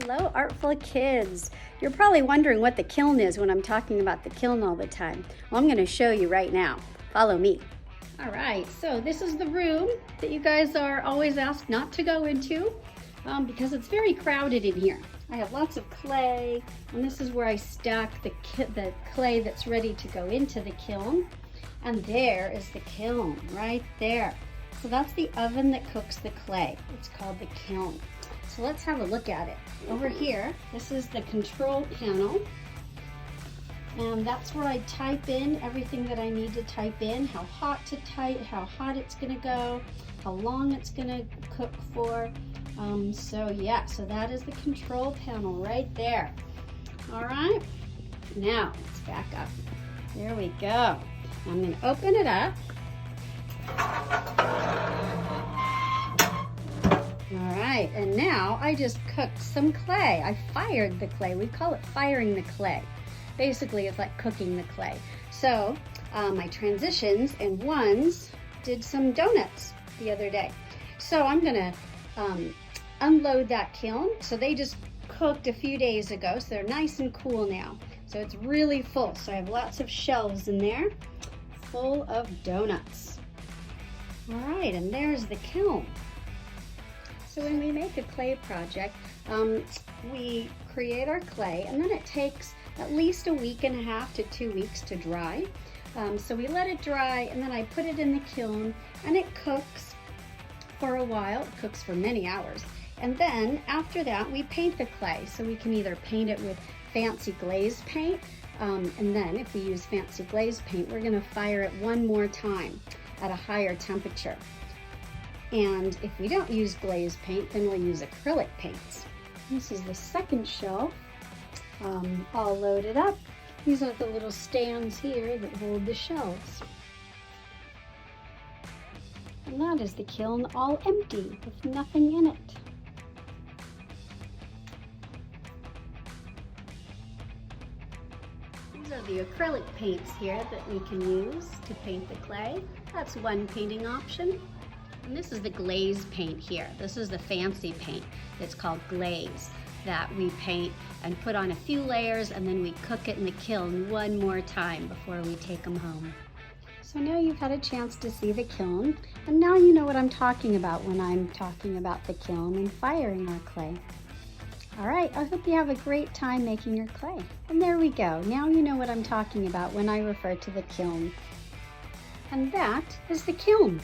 Hello, artful kids. You're probably wondering what the kiln is when I'm talking about the kiln all the time. Well, I'm going to show you right now. Follow me. All right, so this is the room that you guys are always asked not to go into because it's very crowded in here. I have lots of clay, and this is where I stack the clay that's ready to go into the kiln. And there is the kiln right there. So that's the oven that cooks the clay. It's called the kiln. So let's have a look at it. Over here, this is the control panel. And that's where I type in everything that I need to type in, how hot how hot it's gonna go, how long it's gonna cook for. So that is the control panel right there. All right, now let's back up. There we go. I'm gonna open it up. All right, and now I just cooked some clay. I fired the clay. We call it firing the clay. Basically, it's like cooking the clay. So my transitions and ones did some donuts the other day. So I'm gonna unload that kiln. So they just cooked a few days ago, so they're nice and cool now. So it's really full. So I have lots of shelves in there full of donuts. All right, and there's the kiln. So when we make a clay project, we create our clay, and then it takes at least a week and a half to 2 weeks to dry. So we let it dry, and then I put it in the kiln, and it cooks for a while. It cooks for many hours. And then after that, we paint the clay. So we can either paint it with fancy glaze paint, and then if we use fancy glaze paint, we're gonna fire it one more time at a higher temperature. And if we don't use glaze paint, then we'll use acrylic paints. This is the second shelf, all loaded up. These are the little stands here that hold the shelves. And that is the kiln all empty with nothing in it. These are the acrylic paints here that we can use to paint the clay. That's one painting option. And this is the glaze paint here. This is the fancy paint. It's called glaze that we paint and put on a few layers, and then we cook it in the kiln one more time before we take them home. So now you've had a chance to see the kiln, and now you know what I'm talking about when I'm talking about the kiln and firing our clay. All right, I hope you have a great time making your clay. And there we go. Now you know what I'm talking about when I refer to the kiln. And that is the kiln.